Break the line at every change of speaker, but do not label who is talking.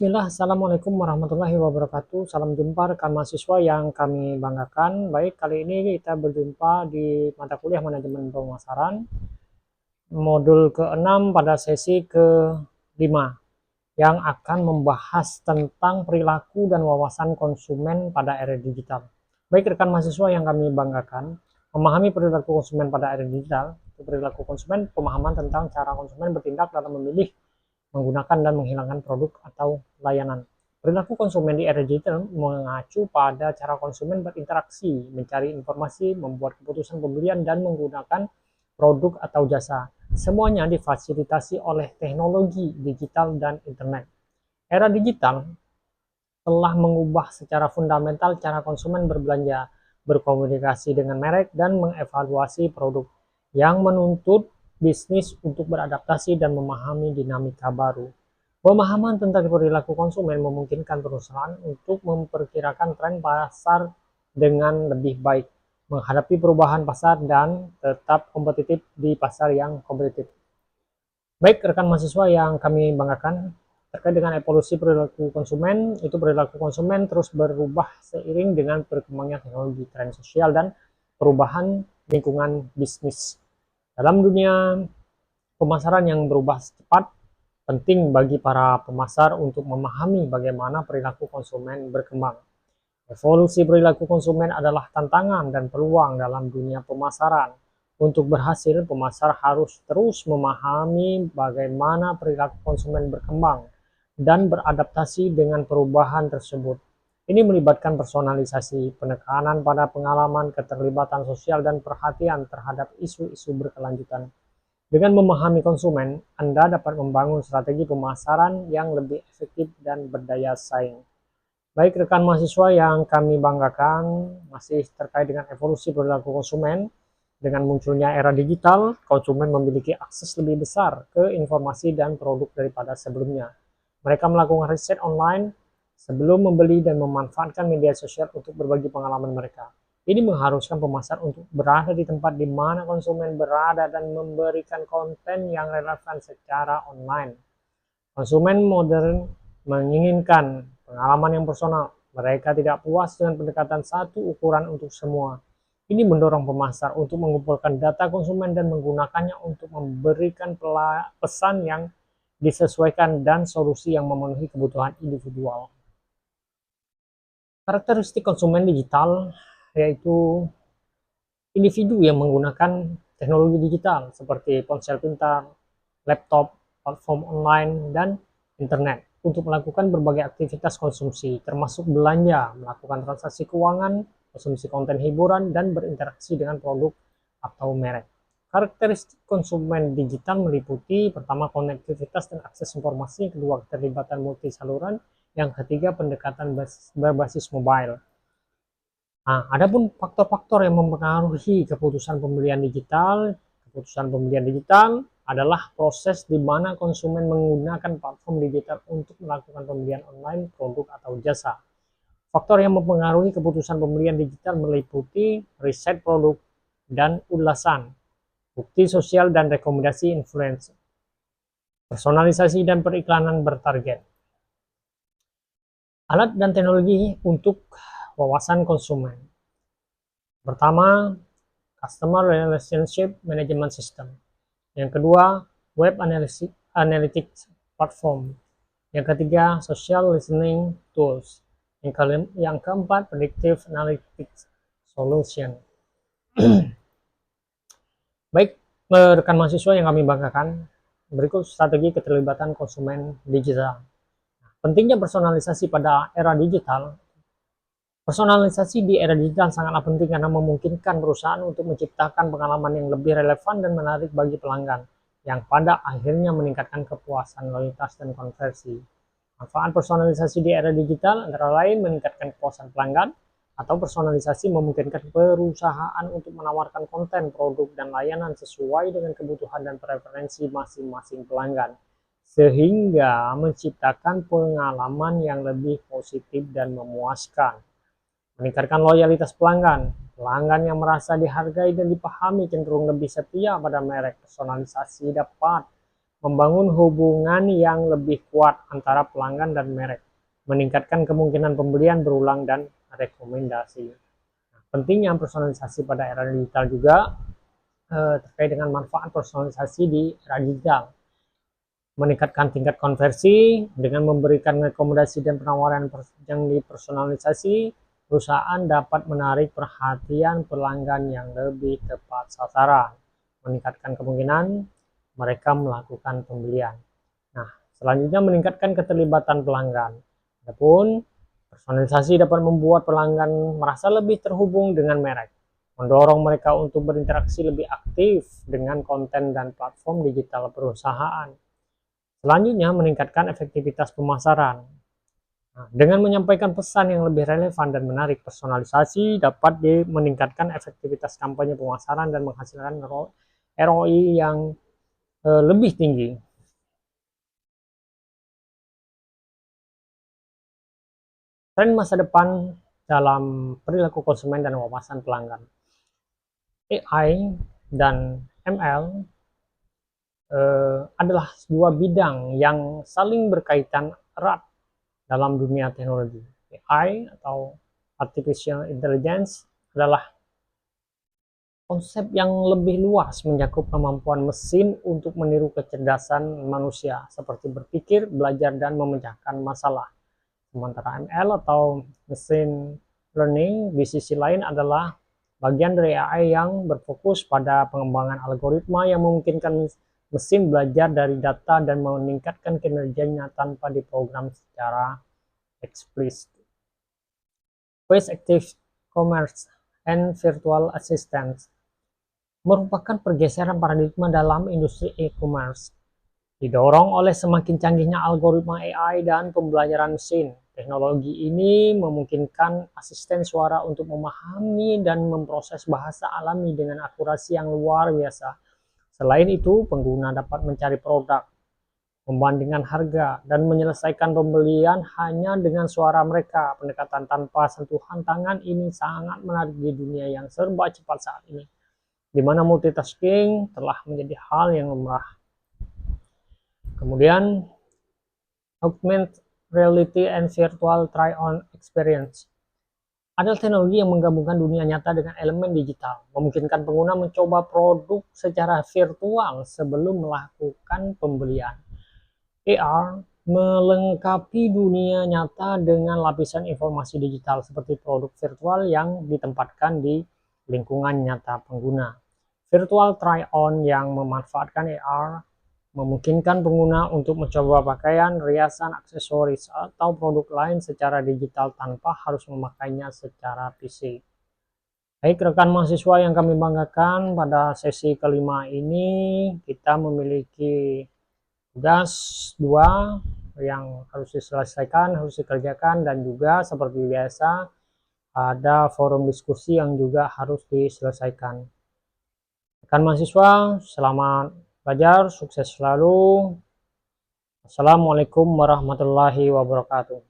Bismillah, Assalamualaikum warahmatullahi wabarakatuh. Salam jumpa rekan mahasiswa yang kami banggakan. Baik, kali ini kita berjumpa di mata kuliah manajemen pemasaran, modul ke-6 pada sesi ke-5, yang akan membahas tentang perilaku dan wawasan konsumen pada era digital. Baik, rekan mahasiswa yang kami banggakan, memahami perilaku konsumen pada era digital, perilaku konsumen, pemahaman tentang cara konsumen bertindak dalam memilih, menggunakan dan menghilangkan produk atau layanan. Perilaku konsumen di era digital mengacu pada cara konsumen berinteraksi, mencari informasi, membuat keputusan pembelian, dan menggunakan produk atau jasa. Semuanya difasilitasi oleh teknologi digital dan internet. Era digital telah mengubah secara fundamental cara konsumen berbelanja, berkomunikasi dengan merek, dan mengevaluasi produk, yang menuntut bisnis untuk beradaptasi dan memahami dinamika baru. Pemahaman tentang perilaku konsumen memungkinkan perusahaan untuk memperkirakan tren pasar dengan lebih baik, menghadapi perubahan pasar, dan tetap kompetitif di pasar yang kompetitif. Baik, rekan mahasiswa yang kami banggakan, terkait dengan evolusi perilaku konsumen, itu perilaku konsumen terus berubah seiring dengan berkembangnya teknologi, tren sosial, dan perubahan lingkungan bisnis. Dalam dunia pemasaran yang berubah cepat, penting bagi para pemasar untuk memahami bagaimana perilaku konsumen berkembang. Evolusi perilaku konsumen adalah tantangan dan peluang dalam dunia pemasaran. Untuk berhasil, pemasar harus terus memahami bagaimana perilaku konsumen berkembang dan beradaptasi dengan perubahan tersebut. Ini melibatkan personalisasi, penekanan pada pengalaman, keterlibatan sosial, dan perhatian terhadap isu-isu berkelanjutan. Dengan memahami konsumen, Anda dapat membangun strategi pemasaran yang lebih efektif dan berdaya saing. Baik, rekan mahasiswa yang kami banggakan, masih terkait dengan evolusi perilaku konsumen. Dengan munculnya era digital, konsumen memiliki akses lebih besar ke informasi dan produk daripada sebelumnya. Mereka melakukan riset online sebelum membeli dan memanfaatkan media sosial untuk berbagi pengalaman mereka. Ini mengharuskan pemasar untuk berada di tempat di mana konsumen berada dan memberikan konten yang relevan secara online. Konsumen modern menginginkan pengalaman yang personal. Mereka tidak puas dengan pendekatan satu ukuran untuk semua. Ini mendorong pemasar untuk mengumpulkan data konsumen dan menggunakannya untuk memberikan pesan yang disesuaikan dan solusi yang memenuhi kebutuhan individual. Karakteristik konsumen digital yaitu individu yang menggunakan teknologi digital seperti ponsel pintar, laptop, platform online, dan internet untuk melakukan berbagai aktivitas konsumsi, termasuk belanja, melakukan transaksi keuangan, konsumsi konten hiburan, dan berinteraksi dengan produk atau merek. Karakteristik konsumen digital meliputi pertama, konektivitas dan akses informasi, kedua, keterlibatan multi saluran, yang ketiga, pendekatan berbasis mobile. Nah, adapun faktor-faktor yang mempengaruhi keputusan pembelian digital adalah proses di mana konsumen menggunakan platform digital untuk melakukan pembelian online produk atau jasa. Faktor yang mempengaruhi keputusan pembelian digital meliputi riset produk dan ulasan, bukti sosial dan rekomendasi influencer, personalisasi dan periklanan bertarget. Alat dan teknologi untuk wawasan konsumen. Pertama, Customer Relationship Management System. Yang kedua, Web Analytics Platform. Yang ketiga, Social Listening Tools. Yang keempat, Predictive Analytics Solution. Baik, rekan mahasiswa yang kami banggakan, berikut strategi keterlibatan konsumen digital. Pentingnya personalisasi pada era digital. Personalisasi di era digital sangatlah penting karena memungkinkan perusahaan untuk menciptakan pengalaman yang lebih relevan dan menarik bagi pelanggan, yang pada akhirnya meningkatkan kepuasan, loyalitas, dan konversi. Manfaat personalisasi di era digital antara lain meningkatkan kepuasan pelanggan, atau personalisasi memungkinkan perusahaan untuk menawarkan konten, produk, dan layanan sesuai dengan kebutuhan dan preferensi masing-masing pelanggan, sehingga menciptakan pengalaman yang lebih positif dan memuaskan. Meningkatkan loyalitas pelanggan. Pelanggan yang merasa dihargai dan dipahami cenderung lebih setia pada merek. Personalisasi dapat membangun hubungan yang lebih kuat antara pelanggan dan merek, meningkatkan kemungkinan pembelian berulang dan rekomendasi. Nah, pentingnya personalisasi pada era digital juga terkait dengan manfaat personalisasi di era digital. Meningkatkan tingkat konversi dengan memberikan rekomendasi dan penawaran yang dipersonalisasi, perusahaan dapat menarik perhatian pelanggan yang lebih tepat sasaran, meningkatkan kemungkinan mereka melakukan pembelian. Nah, selanjutnya meningkatkan keterlibatan pelanggan. Adapun personalisasi dapat membuat pelanggan merasa lebih terhubung dengan merek, mendorong mereka untuk berinteraksi lebih aktif dengan konten dan platform digital perusahaan. Selanjutnya, meningkatkan efektivitas pemasaran. Nah, dengan menyampaikan pesan yang lebih relevan dan menarik, personalisasi dapat meningkatkan efektivitas kampanye pemasaran dan menghasilkan ROI yang lebih tinggi. Tren masa depan dalam perilaku konsumen dan wawasan pelanggan. AI dan ML adalah sebuah bidang yang saling berkaitan erat dalam dunia teknologi. AI atau Artificial Intelligence adalah konsep yang lebih luas mencakup kemampuan mesin untuk meniru kecerdasan manusia, seperti berpikir, belajar, dan memecahkan masalah. Sementara ML atau Machine Learning di sisi lain adalah bagian dari AI yang berfokus pada pengembangan algoritma yang memungkinkan mesin belajar dari data dan meningkatkan kinerjanya tanpa diprogram secara eksplisit. Voice Active Commerce and Virtual Assistants merupakan pergeseran paradigma dalam industri e-commerce, didorong oleh semakin canggihnya algoritma AI dan pembelajaran mesin. Teknologi ini memungkinkan asisten suara untuk memahami dan memproses bahasa alami dengan akurasi yang luar biasa. Selain itu, pengguna dapat mencari produk, membandingkan harga, dan menyelesaikan pembelian hanya dengan suara mereka. Pendekatan tanpa sentuhan tangan ini sangat menarik di dunia yang serba cepat saat ini, di mana multitasking telah menjadi hal yang lumrah. Kemudian, augmented reality and virtual try-on experience adalah teknologi yang menggabungkan dunia nyata dengan elemen digital, memungkinkan pengguna mencoba produk secara virtual sebelum melakukan pembelian. AR melengkapi dunia nyata dengan lapisan informasi digital seperti produk virtual yang ditempatkan di lingkungan nyata pengguna. Virtual try-on yang memanfaatkan AR memungkinkan pengguna untuk mencoba pakaian, riasan, aksesoris, atau produk lain secara digital tanpa harus memakainya secara fisik. Baik rekan mahasiswa yang kami banggakan, pada sesi kelima ini kita memiliki tugas 2 yang harus diselesaikan, harus dikerjakan, dan juga seperti biasa ada forum diskusi yang juga harus diselesaikan. Rekan mahasiswa, selamat belajar, sukses selalu. Assalamualaikum warahmatullahi wabarakatuh.